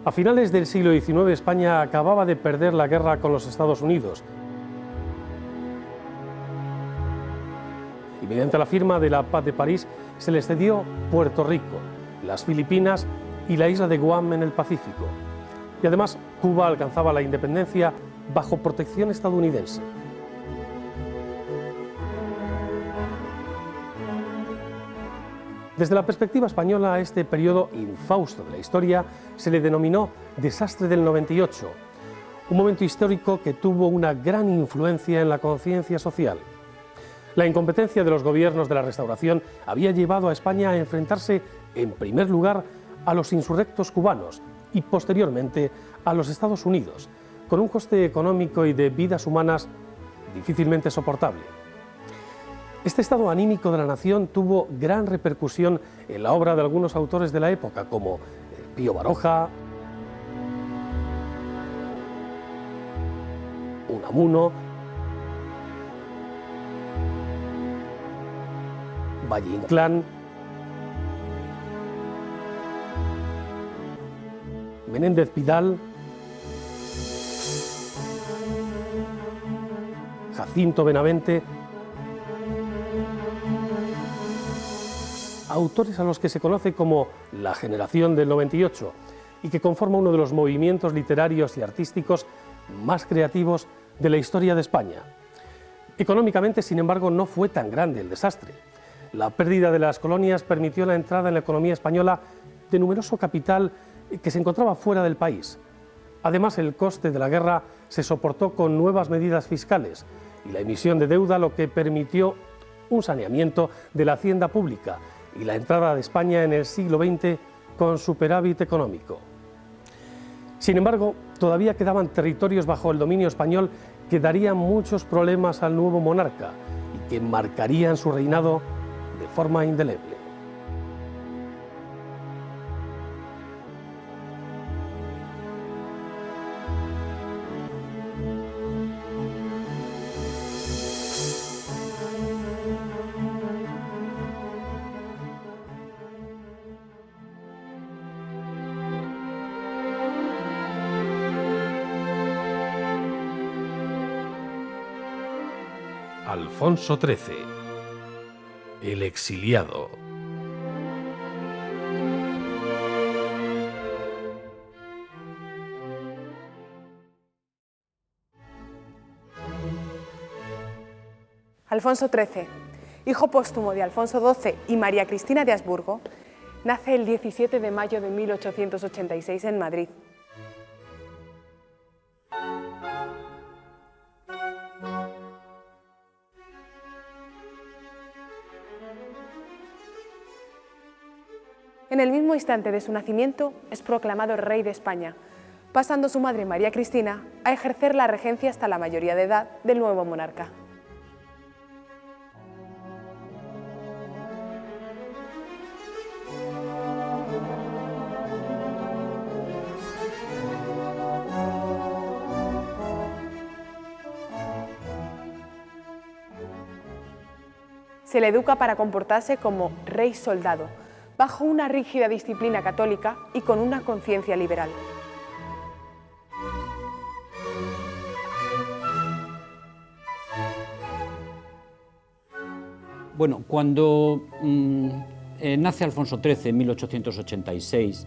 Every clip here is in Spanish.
A finales del siglo XIX, España acababa de perder la guerra con los Estados Unidos y mediante la firma de la Paz de París se les cedió Puerto Rico, las Filipinas y la isla de Guam en el Pacífico. Y además Cuba alcanzaba la independencia bajo protección estadounidense. Desde la perspectiva española, a este periodo infausto de la historia se le denominó Desastre del 98, un momento histórico que tuvo una gran influencia en la conciencia social. La incompetencia de los gobiernos de la Restauración había llevado a España a enfrentarse, en primer lugar, a los insurrectos cubanos y, posteriormente, a los Estados Unidos, con un coste económico y de vidas humanas difícilmente soportable. Este estado anímico de la nación tuvo gran repercusión en la obra de algunos autores de la época, como Pío Baroja, Unamuno, Valle Inclán, Menéndez Pidal, Jacinto Benavente, autores a los que se conoce como la generación del 98 y que conforma uno de los movimientos literarios y artísticos más creativos de la historia de España. Económicamente, sin embargo, no fue tan grande el desastre. La pérdida de las colonias permitió la entrada en la economía española de numeroso capital que se encontraba fuera del país. Además, el coste de la guerra se soportó con nuevas medidas fiscales y la emisión de deuda, lo que permitió un saneamiento de la hacienda pública y la entrada de España en el siglo XX con superávit económico. Sin embargo, todavía quedaban territorios bajo el dominio español que darían muchos problemas al nuevo monarca y que marcarían su reinado de forma indeleble. Alfonso XIII, el exiliado. Alfonso XIII, hijo póstumo de Alfonso XII y María Cristina de Habsburgo, nace el 17 de mayo de 1886 en Madrid. En el mismo instante de su nacimiento es proclamado rey de España, pasando su madre María Cristina a ejercer la regencia hasta la mayoría de edad del nuevo monarca. Se le educa para comportarse como rey soldado, bajo una rígida disciplina católica y con una conciencia liberal. Bueno, cuando nace Alfonso XIII en 1886,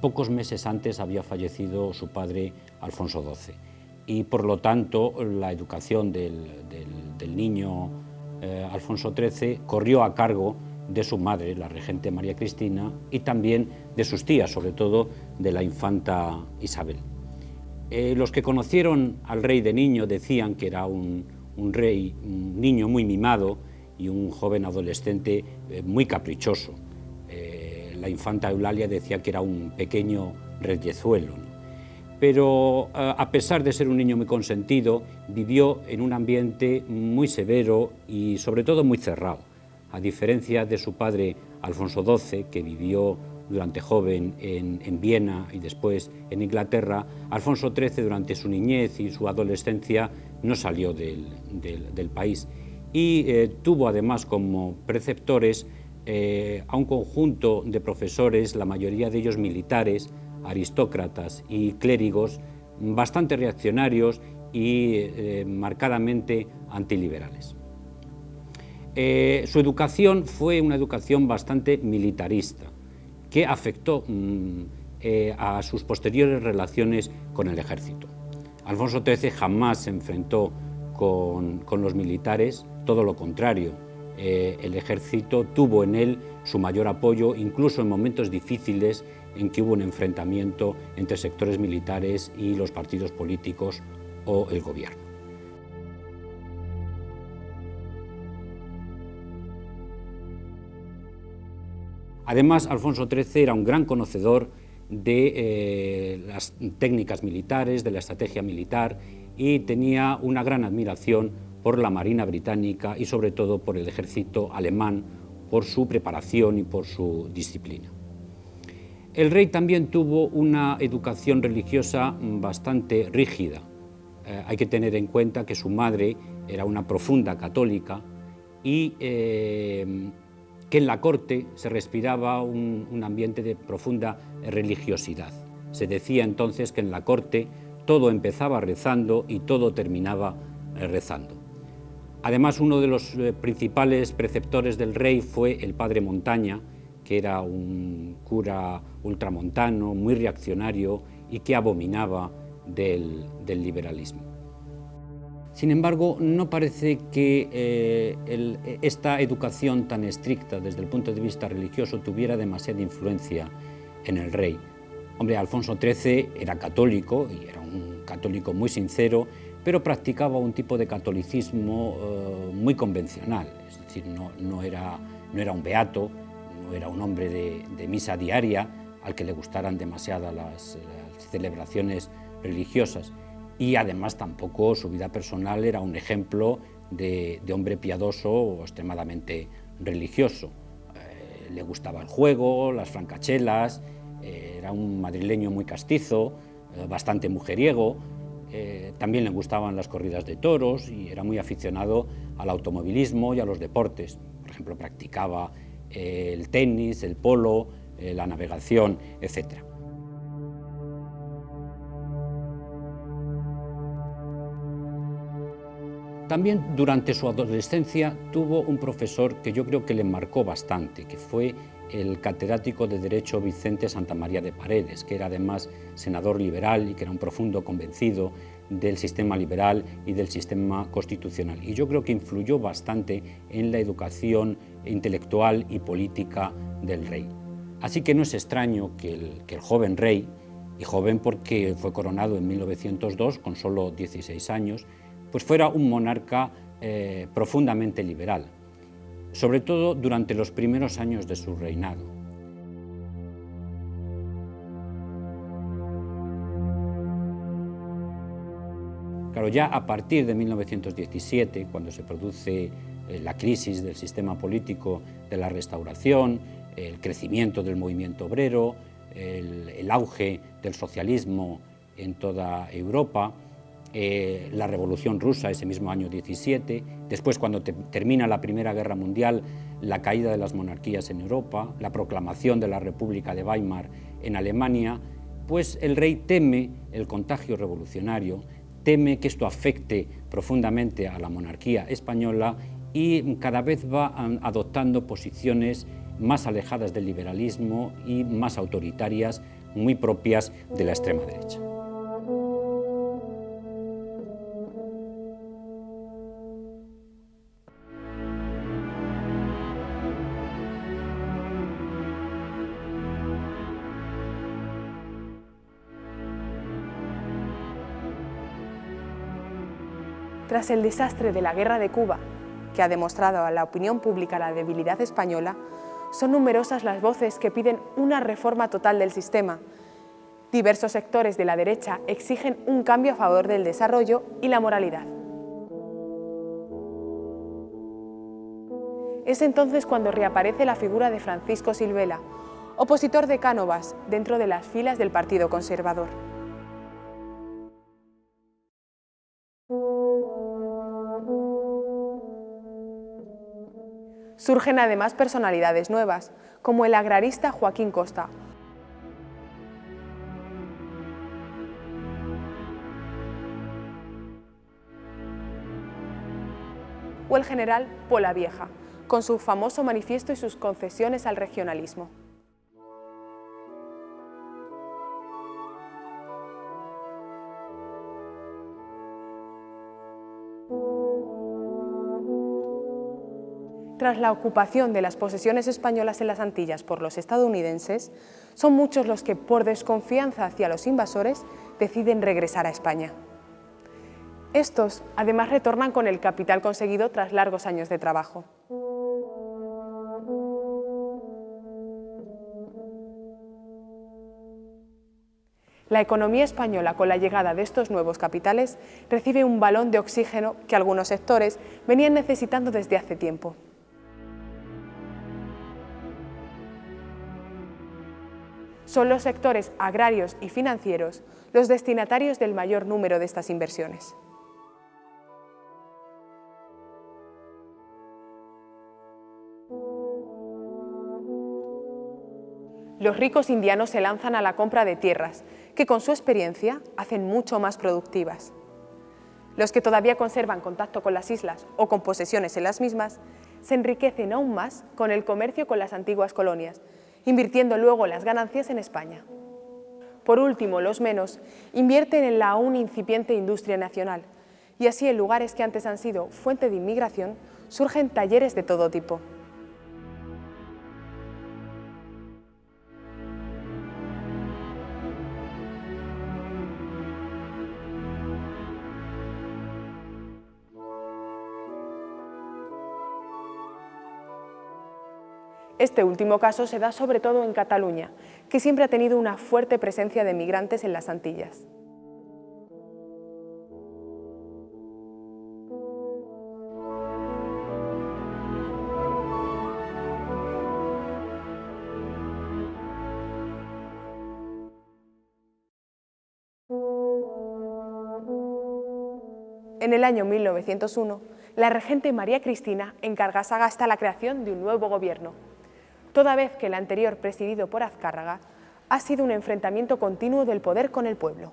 pocos meses antes había fallecido su padre Alfonso XII y por lo tanto la educación del niño Alfonso XIII corrió a cargo de su madre, la regente María Cristina, y también de sus tías, sobre todo de la infanta Isabel. Los que conocieron al rey de niño decían que era un niño muy mimado y un joven adolescente muy caprichoso. La infanta Eulalia decía que era un pequeño reyezuelo, ¿no? Pero a pesar de ser un niño muy consentido, vivió en un ambiente muy severo y sobre todo muy cerrado. A diferencia de su padre Alfonso XII, que vivió durante joven en Viena y después en Inglaterra, Alfonso XIII durante su niñez y su adolescencia no salió del país y tuvo además como preceptores a un conjunto de profesores, la mayoría de ellos militares, aristócratas y clérigos, bastante reaccionarios y marcadamente antiliberales. Su educación fue una educación bastante militarista, que afectó a sus posteriores relaciones con el ejército. Alfonso XIII jamás se enfrentó con los militares, todo lo contrario. El ejército tuvo en él su mayor apoyo, incluso en momentos difíciles en que hubo un enfrentamiento entre sectores militares y los partidos políticos o el gobierno. Además, Alfonso XIII era un gran conocedor de las técnicas militares, de la estrategia militar, y tenía una gran admiración por la Marina británica y sobre todo por el ejército alemán, por su preparación y por su disciplina. El rey también tuvo una educación religiosa bastante rígida. Hay que tener en cuenta que su madre era una profunda católica y que en la corte se respiraba un ambiente de profunda religiosidad. Se decía entonces que en la corte todo empezaba rezando y todo terminaba rezando. Además, uno de los principales preceptores del rey fue el padre Montaña, que era un cura ultramontano, muy reaccionario y que abominaba del liberalismo. Sin embargo, no parece que esta educación tan estricta desde el punto de vista religioso tuviera demasiada influencia en el rey. Hombre, Alfonso XIII era católico y era un católico muy sincero, pero practicaba un tipo de catolicismo muy convencional, es decir, no era un beato, no era un hombre de misa diaria al que le gustaran demasiado las celebraciones religiosas, y además tampoco su vida personal era un ejemplo de hombre piadoso o extremadamente religioso. Le gustaba el juego, las francachelas, era un madrileño muy castizo, bastante mujeriego, también le gustaban las corridas de toros y era muy aficionado al automovilismo y a los deportes. Por ejemplo, practicaba el tenis, el polo, la navegación, etc. También durante su adolescencia tuvo un profesor que yo creo que le marcó bastante, que fue el catedrático de Derecho Vicente Santamaría de Paredes, que era además senador liberal y que era un profundo convencido del sistema liberal y del sistema constitucional. Y yo creo que influyó bastante en la educación intelectual y política del rey. Así que no es extraño que el joven rey, y joven porque fue coronado en 1902 con solo 16 años, pues fuera un monarca profundamente liberal, sobre todo durante los primeros años de su reinado. Claro, ya a partir de 1917, cuando se produce la crisis del sistema político de la Restauración, el crecimiento del movimiento obrero, el auge del socialismo en toda Europa, la Revolución Rusa ese mismo año 17, después cuando termina la Primera Guerra Mundial, la caída de las monarquías en Europa, la proclamación de la República de Weimar en Alemania, pues el rey teme el contagio revolucionario, teme que esto afecte profundamente a la monarquía española y cada vez va adoptando posiciones más alejadas del liberalismo y más autoritarias, muy propias de la extrema derecha. Tras el desastre de la Guerra de Cuba, que ha demostrado a la opinión pública la debilidad española, son numerosas las voces que piden una reforma total del sistema. Diversos sectores de la derecha exigen un cambio a favor del desarrollo y la moralidad. Es entonces cuando reaparece la figura de Francisco Silvela, opositor de Cánovas dentro de las filas del Partido Conservador. Surgen además personalidades nuevas, como el agrarista Joaquín Costa o el general Polavieja, con su famoso manifiesto y sus concesiones al regionalismo. Tras la ocupación de las posesiones españolas en las Antillas por los estadounidenses, son muchos los que, por desconfianza hacia los invasores, deciden regresar a España. Estos, además, retornan con el capital conseguido tras largos años de trabajo. La economía española, con la llegada de estos nuevos capitales, recibe un balón de oxígeno que algunos sectores venían necesitando desde hace tiempo. Son los sectores agrarios y financieros los destinatarios del mayor número de estas inversiones. Los ricos indianos se lanzan a la compra de tierras, que con su experiencia hacen mucho más productivas. Los que todavía conservan contacto con las islas o con posesiones en las mismas, se enriquecen aún más con el comercio con las antiguas colonias, invirtiendo luego las ganancias en España. Por último, los menos invierten en la aún incipiente industria nacional, y así en lugares que antes han sido fuente de inmigración surgen talleres de todo tipo. Este último caso se da sobre todo en Cataluña, que siempre ha tenido una fuerte presencia de migrantes en las Antillas. En el año 1901, la regente María Cristina encarga a Sagasta la creación de un nuevo gobierno, toda vez que el anterior, presidido por Azcárraga, ha sido un enfrentamiento continuo del poder con el pueblo.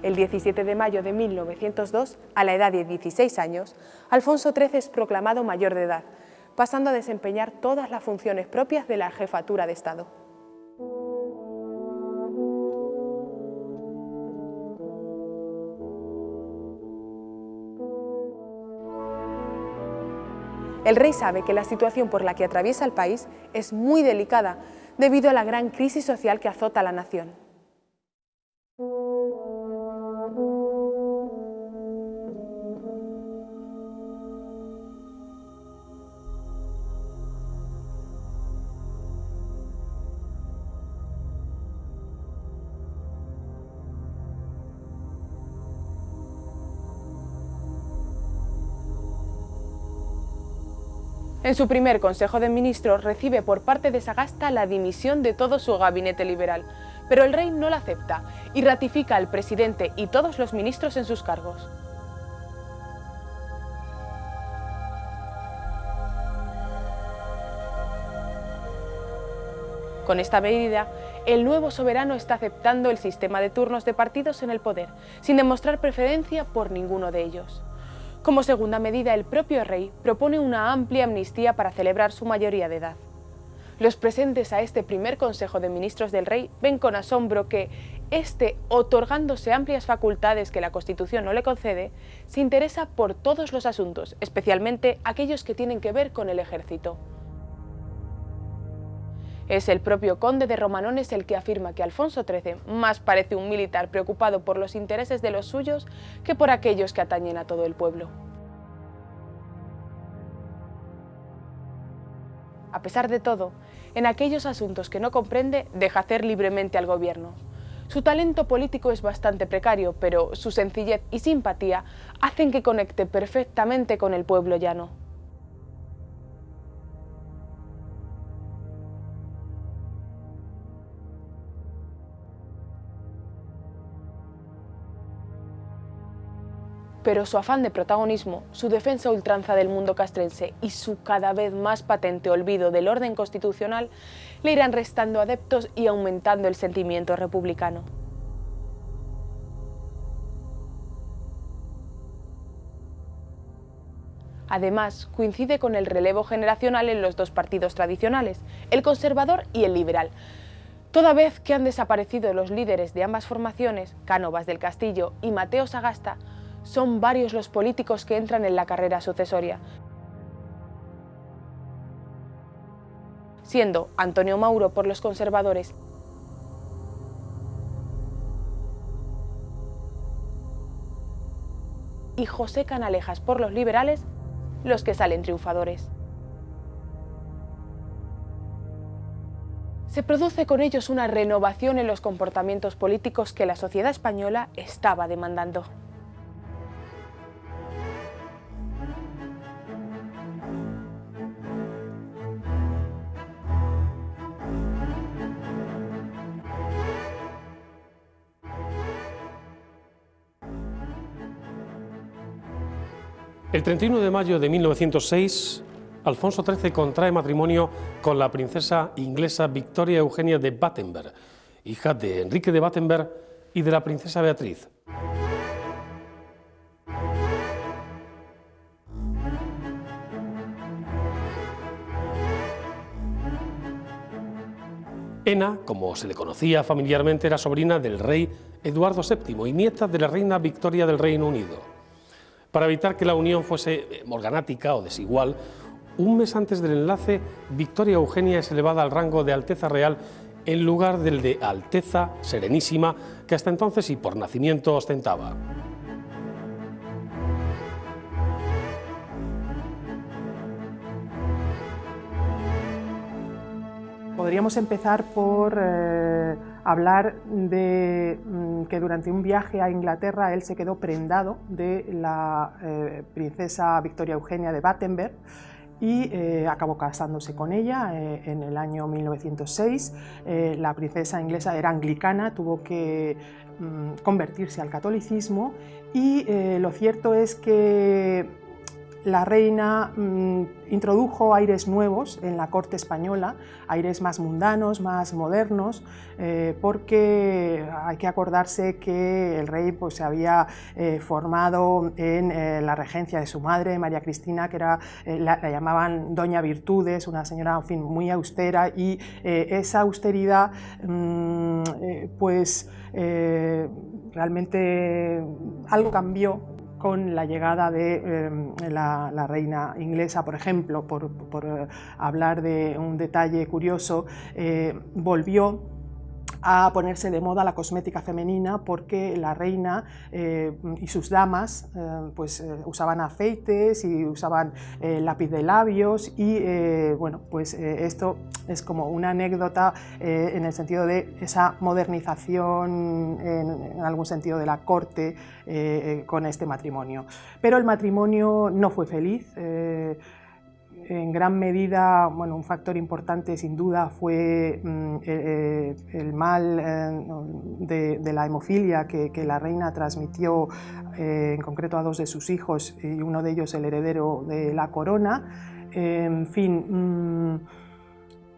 El 17 de mayo de 1902, a la edad de 16 años, Alfonso XIII es proclamado mayor de edad, pasando a desempeñar todas las funciones propias de la jefatura de Estado. El rey sabe que la situación por la que atraviesa el país es muy delicada debido a la gran crisis social que azota a la nación. En su primer Consejo de Ministros recibe por parte de Sagasta la dimisión de todo su gabinete liberal, pero el rey no la acepta y ratifica al presidente y todos los ministros en sus cargos. Con esta medida, el nuevo soberano está aceptando el sistema de turnos de partidos en el poder, sin demostrar preferencia por ninguno de ellos. Como segunda medida, el propio rey propone una amplia amnistía para celebrar su mayoría de edad. Los presentes a este primer Consejo de Ministros del Rey ven con asombro que otorgándose amplias facultades que la Constitución no le concede, se interesa por todos los asuntos, especialmente aquellos que tienen que ver con el ejército. Es el propio conde de Romanones el que afirma que Alfonso XIII más parece un militar preocupado por los intereses de los suyos que por aquellos que atañen a todo el pueblo. A pesar de todo, en aquellos asuntos que no comprende, deja hacer libremente al gobierno. Su talento político es bastante precario, pero su sencillez y simpatía hacen que conecte perfectamente con el pueblo llano. Pero su afán de protagonismo, su defensa a ultranza del mundo castrense y su cada vez más patente olvido del orden constitucional le irán restando adeptos y aumentando el sentimiento republicano. Además, coincide con el relevo generacional en los dos partidos tradicionales, el conservador y el liberal, toda vez que han desaparecido los líderes de ambas formaciones, Cánovas del Castillo y Mateo Sagasta. Son varios los políticos que entran en la carrera sucesoria, siendo Antonio Mauro por los conservadores y José Canalejas por los liberales los que salen triunfadores. Se produce con ellos una renovación en los comportamientos políticos que la sociedad española estaba demandando. El 31 de mayo de 1906, Alfonso XIII contrae matrimonio con la princesa inglesa Victoria Eugenia de Battenberg, hija de Enrique de Battenberg y de la princesa Beatriz. Ena, como se le conocía familiarmente, era sobrina del rey Eduardo VII y nieta de la reina Victoria del Reino Unido. Para evitar que la unión fuese morganática o desigual, un mes antes del enlace, Victoria Eugenia es elevada al rango de Alteza Real en lugar del de Alteza Serenísima que hasta entonces y por nacimiento ostentaba. Podríamos empezar por hablar de que durante un viaje a Inglaterra él se quedó prendado de la princesa Victoria Eugenia de Battenberg y acabó casándose con ella en el año 1906. La princesa inglesa era anglicana, tuvo que convertirse al catolicismo y lo cierto es que la reina introdujo aires nuevos en la corte española, aires más mundanos, más modernos, porque hay que acordarse que el rey pues, se había formado en la regencia de su madre, María Cristina, que era, la llamaban Doña Virtudes, una señora en fin, muy austera, y esa austeridad pues realmente algo cambió con la llegada de la reina inglesa, por ejemplo, por hablar de un detalle curioso, volvió a ponerse de moda la cosmética femenina porque la reina y sus damas pues, usaban afeites y usaban lápiz de labios y bueno, pues esto es como una anécdota en el sentido de esa modernización en algún sentido de la corte con este matrimonio. Pero el matrimonio no fue feliz. en gran medida, bueno, un factor importante sin duda fue el mal de la hemofilia que la reina transmitió en concreto a 2 de sus hijos y uno de ellos el heredero de la corona. En fin,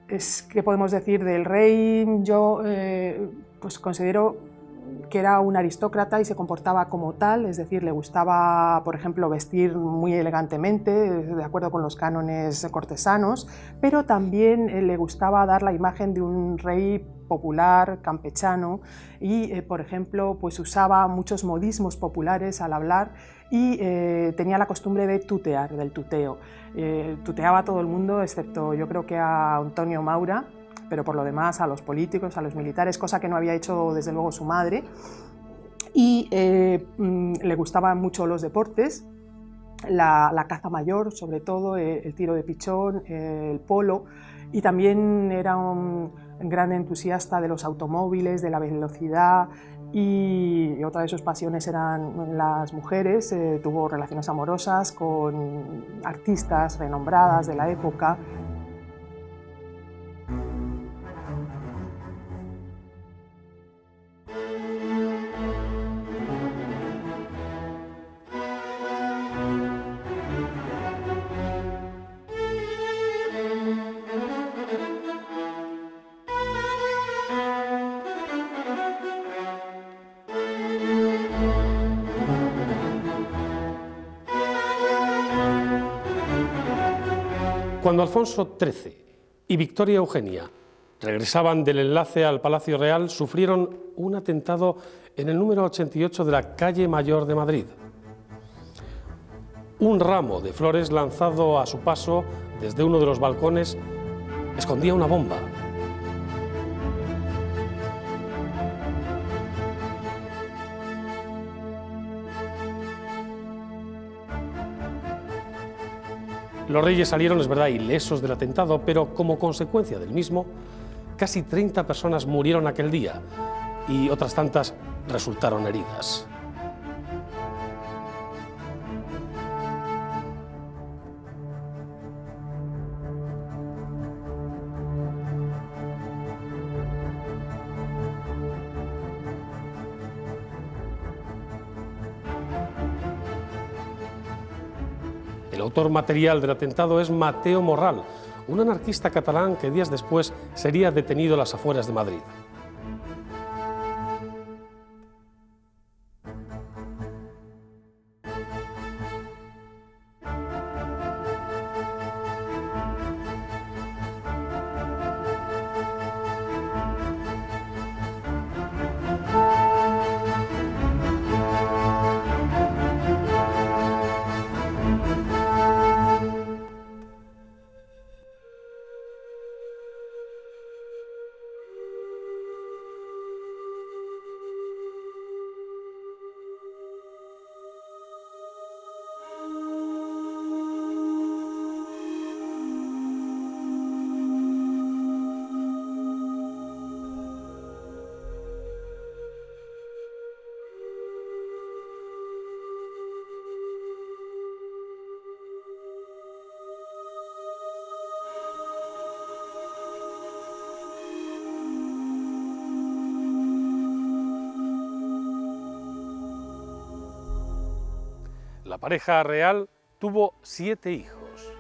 ¿qué podemos decir del rey? Yo pues considero que era un aristócrata y se comportaba como tal, es decir, le gustaba, por ejemplo, vestir muy elegantemente, de acuerdo con los cánones cortesanos, pero también le gustaba dar la imagen de un rey popular, campechano, y, por ejemplo, pues usaba muchos modismos populares al hablar y tenía la costumbre de tutear, del tuteo. Tuteaba a todo el mundo, excepto yo creo que a Antonio Maura, pero por lo demás a los políticos, a los militares, cosa que no había hecho desde luego su madre. Y le gustaban mucho los deportes, la caza mayor, sobre todo el tiro de pichón, el polo, y también era un gran entusiasta de los automóviles, de la velocidad, y otra de sus pasiones eran las mujeres. Tuvo relaciones amorosas con artistas renombradas de la época. Cuando Alfonso XIII y Victoria Eugenia regresaban del enlace al Palacio Real, sufrieron un atentado en el número 88 de la calle Mayor de Madrid. Un ramo de flores lanzado a su paso desde uno de los balcones escondía una bomba. Los reyes salieron, es verdad, ilesos del atentado, pero como consecuencia del mismo, casi 30 personas murieron aquel día y otras tantas resultaron heridas. El autor material del atentado es Mateo Morral, un anarquista catalán que días después sería detenido a las afueras de Madrid. La pareja real tuvo 7 hijos.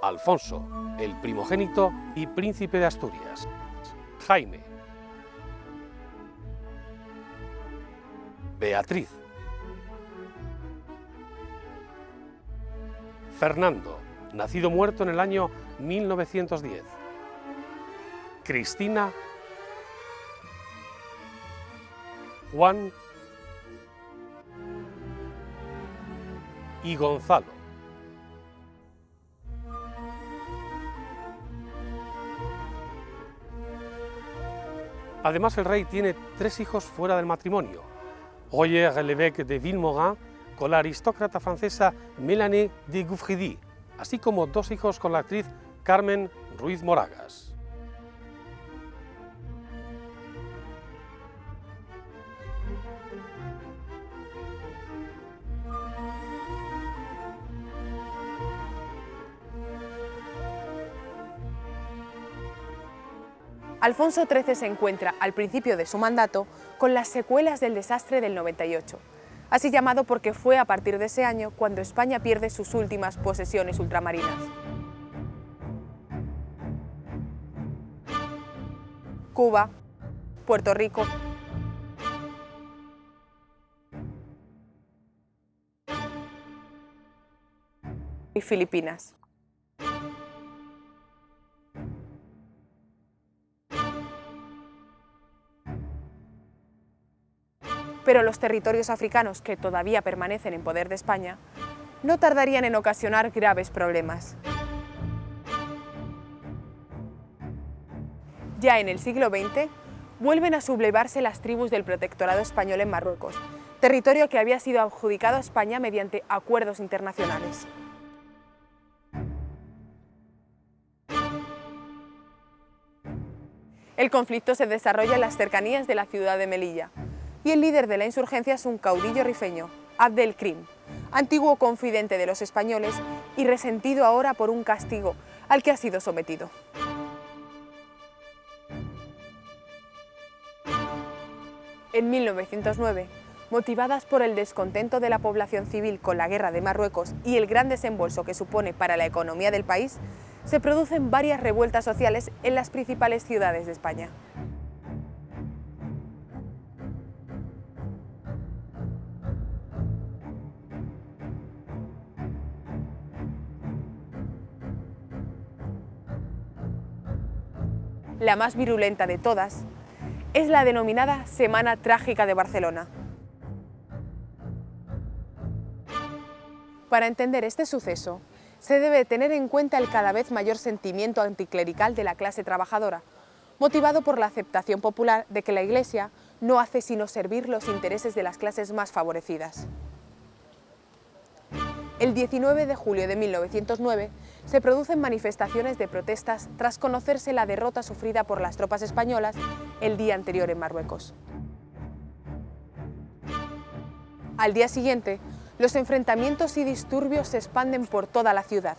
Alfonso, el primogénito y príncipe de Asturias. Jaime. Beatriz. Fernando, nacido muerto en el año 1910. Cristina. Juan y Gonzalo. Además, el rey tiene 3 hijos fuera del matrimonio: Roger Lévesque de Vilmorin, con la aristócrata francesa Mélanie de Gouffridi, así como 2 hijos con la actriz Carmen Ruiz Moragas. Alfonso XIII se encuentra, al principio de su mandato, con las secuelas del desastre del 98, así llamado porque fue a partir de ese año cuando España pierde sus últimas posesiones ultramarinas. Cuba, Puerto Rico y Filipinas. Pero los territorios africanos que todavía permanecen en poder de España no tardarían en ocasionar graves problemas. Ya en el siglo XX vuelven a sublevarse las tribus del protectorado español en Marruecos, territorio que había sido adjudicado a España mediante acuerdos internacionales. El conflicto se desarrolla en las cercanías de la ciudad de Melilla, y el líder de la insurgencia es un caudillo rifeño, Abd el-Krim, antiguo confidente de los españoles y resentido ahora por un castigo al que ha sido sometido. En 1909, motivadas por el descontento de la población civil con la guerra de Marruecos y el gran desembolso que supone para la economía del país, se producen varias revueltas sociales en las principales ciudades de España. La más virulenta de todas es la denominada Semana Trágica de Barcelona. Para entender este suceso, se debe tener en cuenta el cada vez mayor sentimiento anticlerical de la clase trabajadora, motivado por la aceptación popular de que la Iglesia no hace sino servir los intereses de las clases más favorecidas. El 19 de julio de 1909 se producen manifestaciones de protestas tras conocerse la derrota sufrida por las tropas españolas el día anterior en Marruecos. Al día siguiente, los enfrentamientos y disturbios se expanden por toda la ciudad.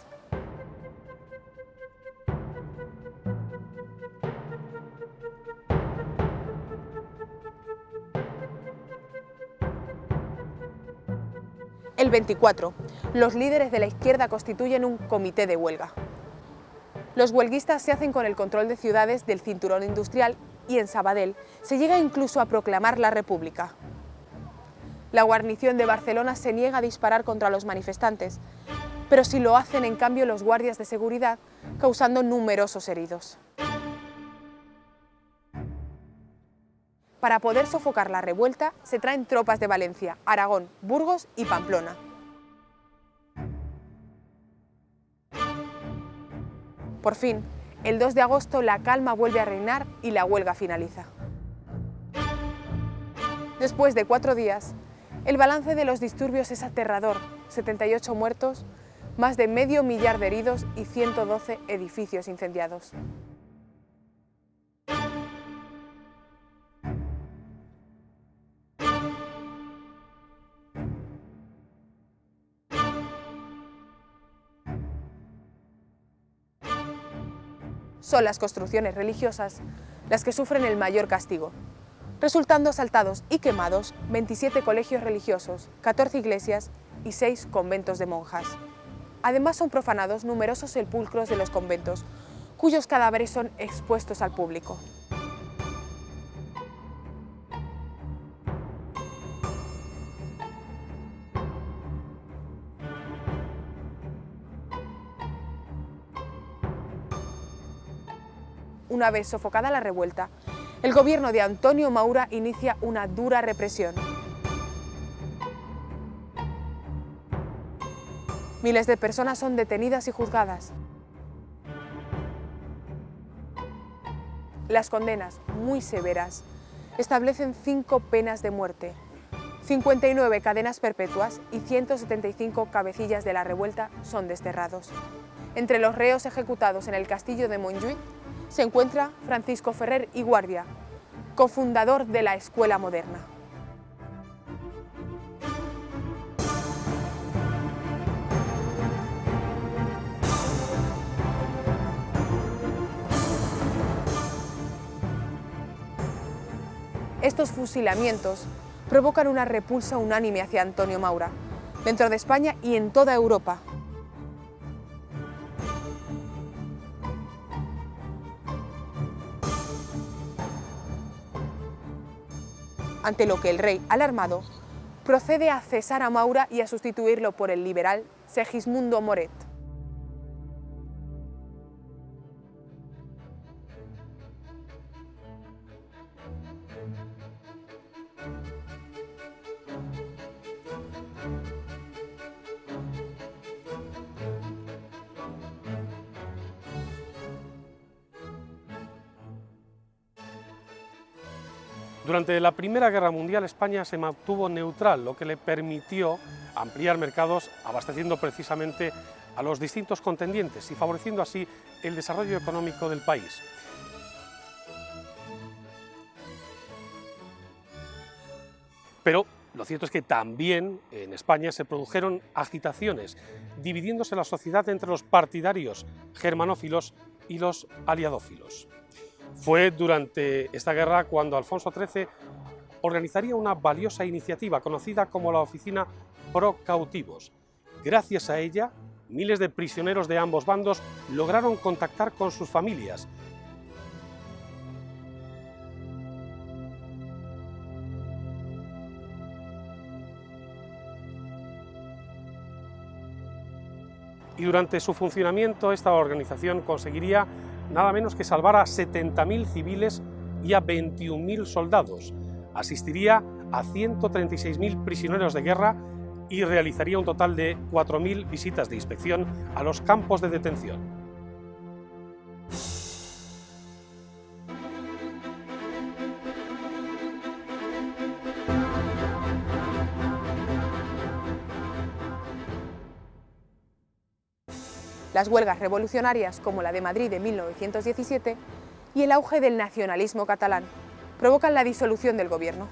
El 24, los líderes de la izquierda constituyen un comité de huelga. Los huelguistas se hacen con el control de ciudades del cinturón industrial y en Sabadell se llega incluso a proclamar la República. La guarnición de Barcelona se niega a disparar contra los manifestantes, pero sí lo hacen en cambio los guardias de seguridad, causando numerosos heridos. Para poder sofocar la revuelta, se traen tropas de Valencia, Aragón, Burgos y Pamplona. Por fin, el 2 de agosto la calma vuelve a reinar y la huelga finaliza. Después de 4 días, el balance de los disturbios es aterrador: 78 muertos, más de medio millar de heridos y 112 edificios incendiados. Son las construcciones religiosas las que sufren el mayor castigo, resultando asaltados y quemados 27 colegios religiosos, 14 iglesias y 6 conventos de monjas. Además son profanados numerosos sepulcros de los conventos, cuyos cadáveres son expuestos al público. Una vez sofocada la revuelta, el gobierno de Antonio Maura inicia una dura represión. Miles de personas son detenidas y juzgadas. Las condenas, muy severas, establecen 5 penas de muerte, 59 cadenas perpetuas y 175 cabecillas de la revuelta son desterrados. Entre los reos ejecutados en el castillo de Montjuïc se encuentra Francisco Ferrer y Guardia, cofundador de la Escuela Moderna. Estos fusilamientos provocan una repulsa unánime hacia Antonio Maura, dentro de España y en toda Europa. Ante lo que el rey, alarmado, procede a cesar a Maura y a sustituirlo por el liberal Segismundo Moret. Durante la Primera Guerra Mundial España se mantuvo neutral, lo que le permitió ampliar mercados abasteciendo precisamente a los distintos contendientes y favoreciendo así el desarrollo económico del país. Pero lo cierto es que también en España se produjeron agitaciones, dividiéndose la sociedad entre los partidarios germanófilos y los aliadófilos. Fue durante esta guerra cuando Alfonso XIII organizaría una valiosa iniciativa conocida como la Oficina Pro Cautivos. Gracias a ella, miles de prisioneros de ambos bandos lograron contactar con sus familias. Y durante su funcionamiento esta organización conseguiría nada menos que salvar a 70.000 civiles y a 21.000 soldados. Asistiría a 136.000 prisioneros de guerra y realizaría un total de 4.000 visitas de inspección a los campos de detención. Las huelgas revolucionarias, como la de Madrid de 1917, y el auge del nacionalismo catalán, provocan la disolución del gobierno.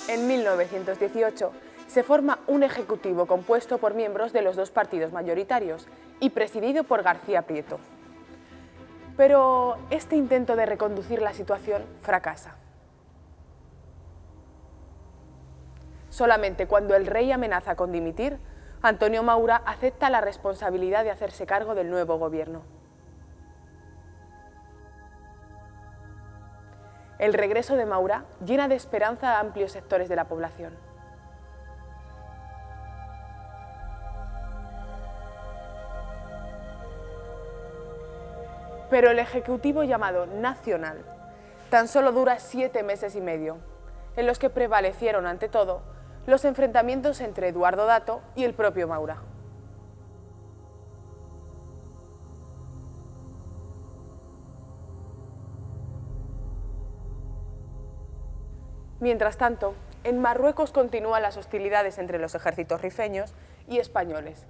En 1918 se forma un ejecutivo compuesto por miembros de los dos partidos mayoritarios y presidido por García Prieto. Pero este intento de reconducir la situación fracasa. Solamente cuando el rey amenaza con dimitir, Antonio Maura acepta la responsabilidad de hacerse cargo del nuevo gobierno. El regreso de Maura llena de esperanza a amplios sectores de la población. Pero el ejecutivo llamado Nacional tan solo dura 7 meses y medio, en los que prevalecieron ante todo los enfrentamientos entre Eduardo Dato y el propio Maura. Mientras tanto, en Marruecos continúan las hostilidades entre los ejércitos rifeños y españoles.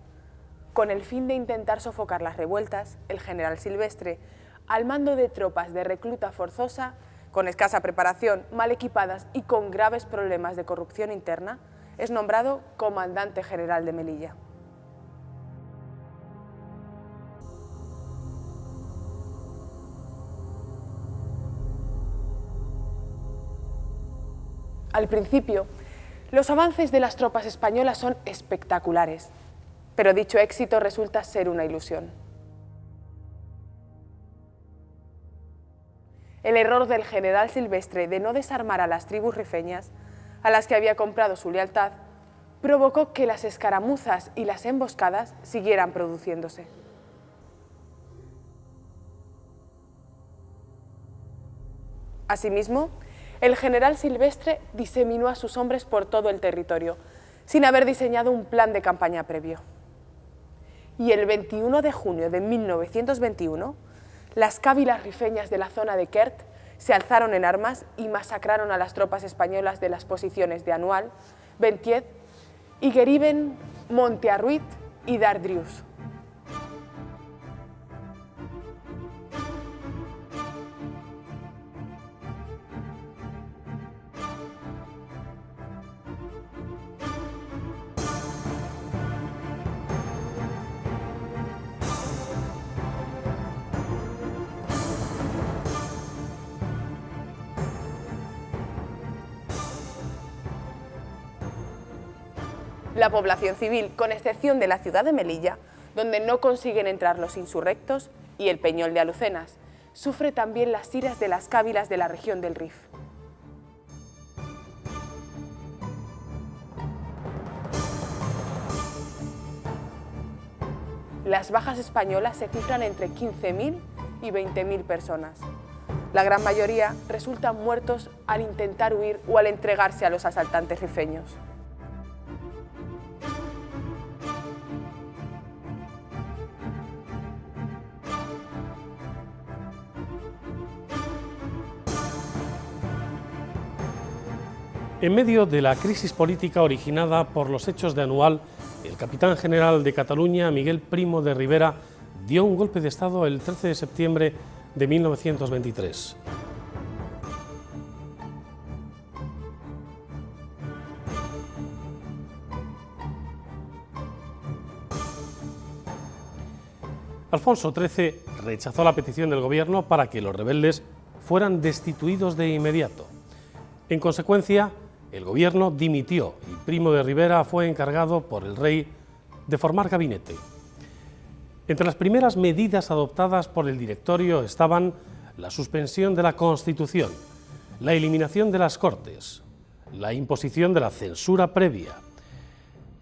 Con el fin de intentar sofocar las revueltas, el general Silvestre, al mando de tropas de recluta forzosa, con escasa preparación, mal equipadas y con graves problemas de corrupción interna, es nombrado comandante general de Melilla. Al principio, los avances de las tropas españolas son espectaculares, pero dicho éxito resulta ser una ilusión. El error del general Silvestre de no desarmar a las tribus rifeñas, a las que había comprado su lealtad, provocó que las escaramuzas y las emboscadas siguieran produciéndose. Asimismo, el general Silvestre diseminó a sus hombres por todo el territorio, sin haber diseñado un plan de campaña previo. Y el 21 de junio de 1921, las cávilas rifeñas de la zona de Quert se alzaron en armas y masacraron a las tropas españolas de las posiciones de Anual, Bentiet, Igueriben, Montearruit y Dardrius. La población civil, con excepción de la ciudad de Melilla, donde no consiguen entrar los insurrectos, y el Peñol de Alucenas, sufre también las iras de las cávilas de la región del Rif. Las bajas españolas se cifran entre 15.000 y 20.000 personas. La gran mayoría resultan muertos al intentar huir o al entregarse a los asaltantes rifeños. En medio de la crisis política originada por los hechos de Anual, el capitán general de Cataluña, Miguel Primo de Rivera, dio un golpe de Estado el 13 de septiembre de 1923. Alfonso XIII rechazó la petición del gobierno para que los rebeldes fueran destituidos de inmediato. En consecuencia, el gobierno dimitió y Primo de Rivera fue encargado por el rey de formar gabinete. Entre las primeras medidas adoptadas por el directorio estaban la suspensión de la Constitución, la eliminación de las Cortes, la imposición de la censura previa,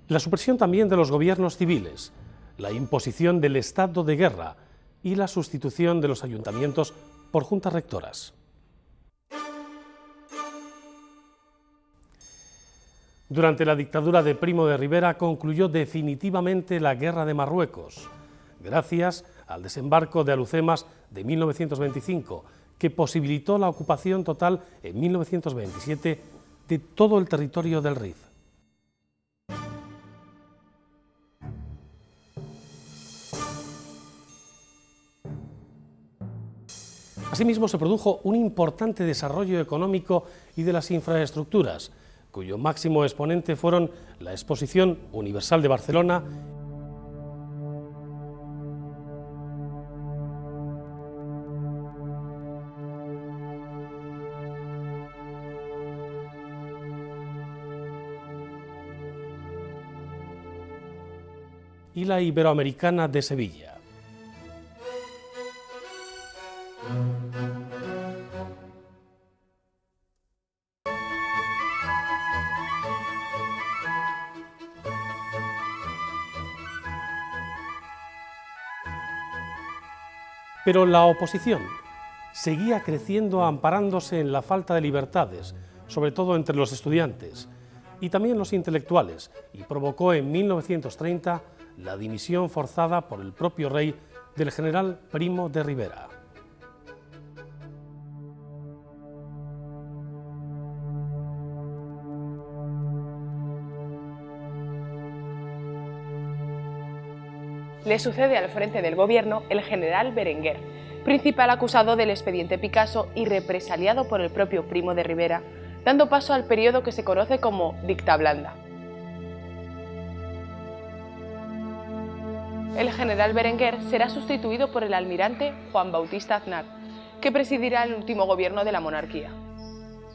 la supresión también de los gobiernos civiles, la imposición del estado de guerra y la sustitución de los ayuntamientos por juntas rectoras. Durante la dictadura de Primo de Rivera concluyó definitivamente la Guerra de Marruecos, gracias al desembarco de Alhucemas de 1925, que posibilitó la ocupación total en 1927 de todo el territorio del Rif. Asimismo, se produjo un importante desarrollo económico y de las infraestructuras, cuyo máximo exponente fueron la Exposición Universal de Barcelona y la Iberoamericana de Sevilla. Pero la oposición seguía creciendo amparándose en la falta de libertades, sobre todo entre los estudiantes y también los intelectuales, y provocó en 1930 la dimisión forzada por el propio rey del general Primo de Rivera. Le sucede al frente del gobierno el general Berenguer, principal acusado del expediente Picasso y represaliado por el propio Primo de Rivera, dando paso al periodo que se conoce como Dicta Blanda. El general Berenguer será sustituido por el almirante Juan Bautista Aznar, que presidirá el último gobierno de la monarquía.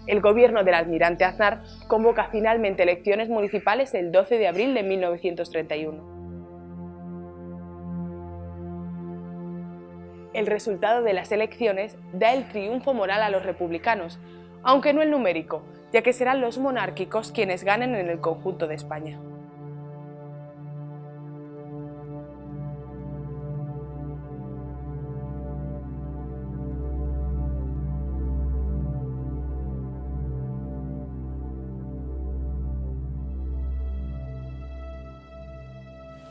El gobierno del almirante Aznar convoca finalmente elecciones municipales el 12 de abril de 1931. El resultado de las elecciones da el triunfo moral a los republicanos, aunque no el numérico, ya que serán los monárquicos quienes ganen en el conjunto de España.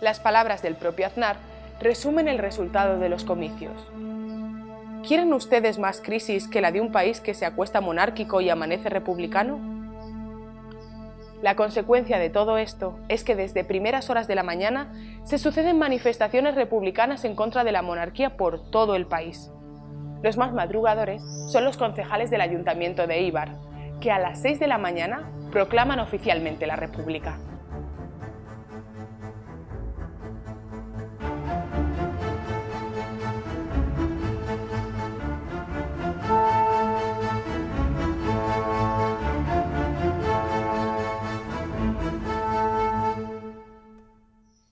Las palabras del propio Aznar resumen el resultado de los comicios. ¿Quieren ustedes más crisis que la de un país que se acuesta monárquico y amanece republicano? La consecuencia de todo esto es que desde primeras horas de la mañana se suceden manifestaciones republicanas en contra de la monarquía por todo el país. Los más madrugadores son los concejales del Ayuntamiento de Éibar, que a las 6 de la mañana proclaman oficialmente la República.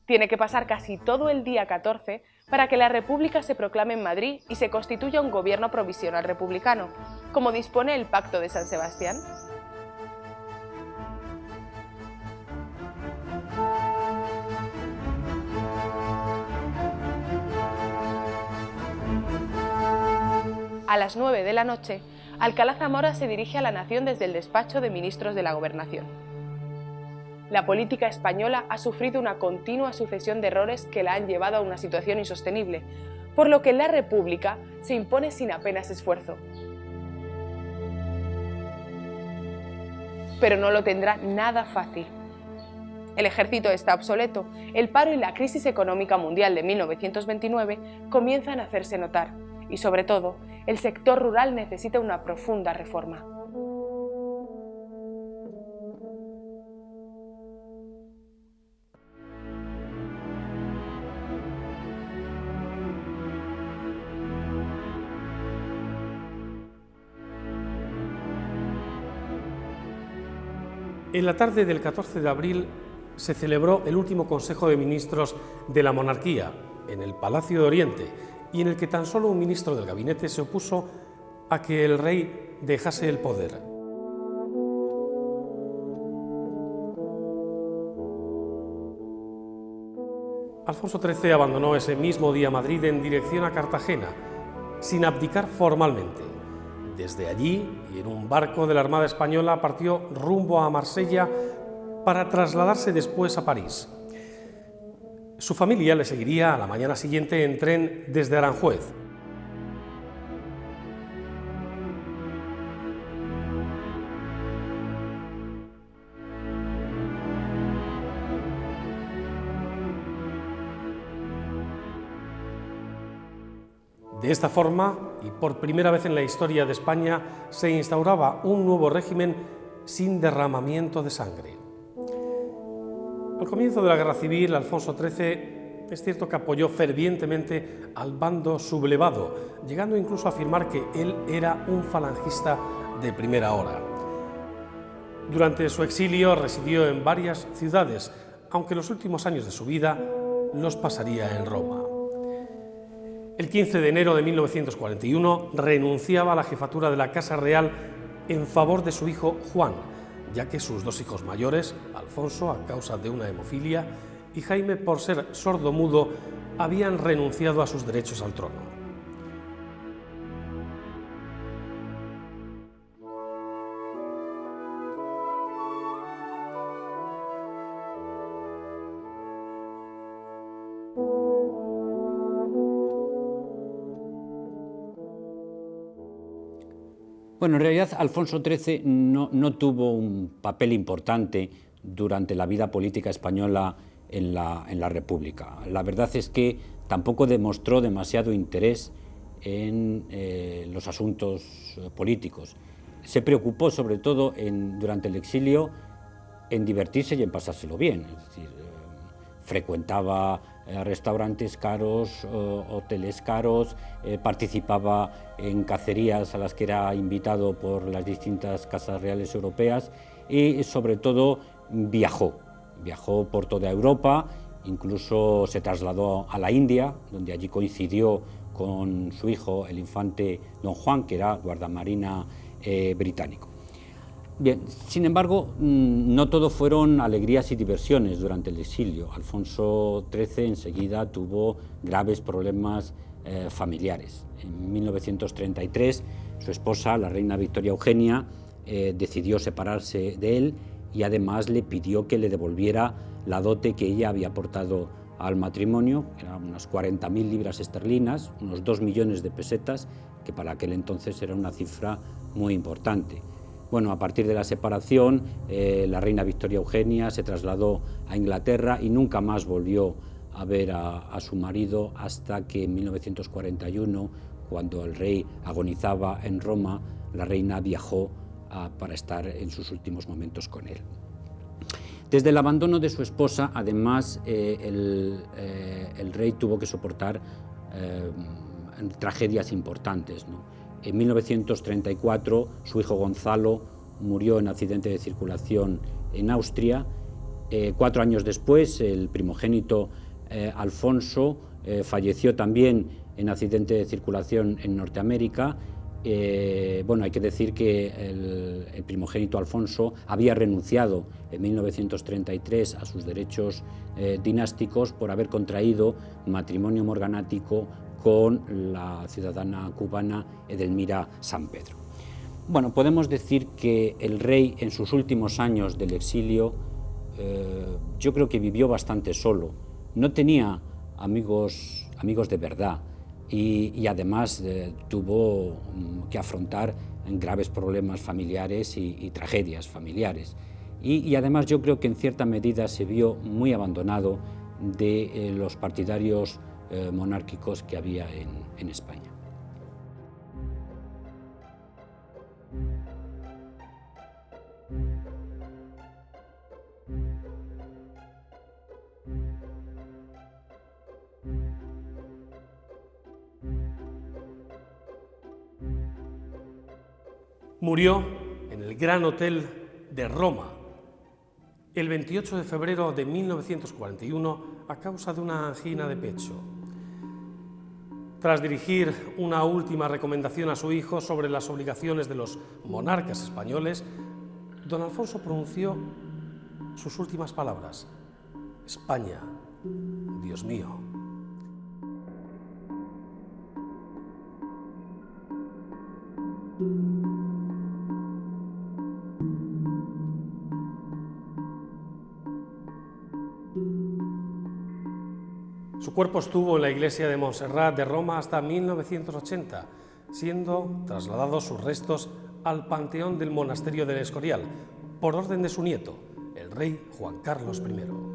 Tiene que pasar casi todo el día 14 para que la República se proclame en Madrid y se constituya un gobierno provisional republicano, como dispone el Pacto de San Sebastián. A las 9 de la noche, Alcalá Zamora se dirige a la nación desde el despacho de ministros de la Gobernación. La política española ha sufrido una continua sucesión de errores que la han llevado a una situación insostenible, por lo que la República se impone sin apenas esfuerzo. Pero no lo tendrá nada fácil. El ejército está obsoleto, el paro y la crisis económica mundial de 1929 comienzan a hacerse notar, y sobre todo, el sector rural necesita una profunda reforma. En la tarde del 14 de abril se celebró el último Consejo de Ministros de la monarquía en el Palacio de Oriente y en el que tan solo un ministro del gabinete se opuso a que el rey dejase el poder. Alfonso XIII abandonó ese mismo día Madrid en dirección a Cartagena, sin abdicar formalmente. Desde allí, y en un barco de la Armada Española, partió rumbo a Marsella para trasladarse después a París. Su familia le seguiría a la mañana siguiente en tren desde Aranjuez. De esta forma, y por primera vez en la historia de España, se instauraba un nuevo régimen sin derramamiento de sangre. Al comienzo de la Guerra Civil, Alfonso XIII es cierto que apoyó fervientemente al bando sublevado, llegando incluso a afirmar que él era un falangista de primera hora. Durante su exilio residió en varias ciudades, aunque los últimos años de su vida los pasaría en Roma. El 15 de enero de 1941 renunciaba a la jefatura de la Casa Real en favor de su hijo Juan, ya que sus dos hijos mayores, Alfonso a causa de una hemofilia y Jaime por ser sordomudo, habían renunciado a sus derechos al trono. Bueno, en realidad Alfonso XIII no tuvo un papel importante durante la vida política española en la República. La verdad es que tampoco demostró demasiado interés en los asuntos políticos. Se preocupó sobre todo durante el exilio en divertirse y en pasárselo bien. Es decir, frecuentaba restaurantes caros, hoteles caros, participaba en cacerías a las que era invitado por las distintas casas reales europeas y sobre todo viajó por toda Europa, incluso se trasladó a la India, donde allí coincidió con su hijo, el infante Don Juan, que era guardamarina británico. Bien, sin embargo, no todo fueron alegrías y diversiones durante el exilio. Alfonso XIII enseguida tuvo graves problemas familiares. En 1933, su esposa, la reina Victoria Eugenia, decidió separarse de él y además le pidió que le devolviera la dote que ella había aportado al matrimonio, que eran unas 40.000 libras esterlinas, unos 2 millones de pesetas, que para aquel entonces era una cifra muy importante. Bueno, a partir de la separación, la reina Victoria Eugenia se trasladó a Inglaterra y nunca más volvió a ver a su marido hasta que en 1941, cuando el rey agonizaba en Roma, la reina viajó para estar en sus últimos momentos con él. Desde el abandono de su esposa, además, el rey tuvo que soportar tragedias importantes, ¿no? En 1934, su hijo Gonzalo murió en accidente de circulación en Austria. 4 años después, el primogénito Alfonso falleció también en accidente de circulación en Norteamérica. Bueno, hay que decir que el primogénito Alfonso había renunciado en 1933 a sus derechos dinásticos por haber contraído matrimonio morganático con la ciudadana cubana Edelmira Sampedro. Bueno, podemos decir que el rey en sus últimos años del exilio yo creo que vivió bastante solo, no tenía amigos de verdad y además tuvo que afrontar graves problemas familiares y tragedias familiares. Y además yo creo que en cierta medida se vio muy abandonado de los partidarios monárquicos que había en España. Murió en el Gran Hotel de Roma el 28 de febrero de 1941 a causa de una angina de pecho. Tras dirigir una última recomendación a su hijo sobre las obligaciones de los monarcas españoles, don Alfonso pronunció sus últimas palabras: España, Dios mío. Su cuerpo estuvo en la iglesia de Montserrat de Roma hasta 1980, siendo trasladados sus restos al panteón del monasterio del Escorial, por orden de su nieto, el rey Juan Carlos I.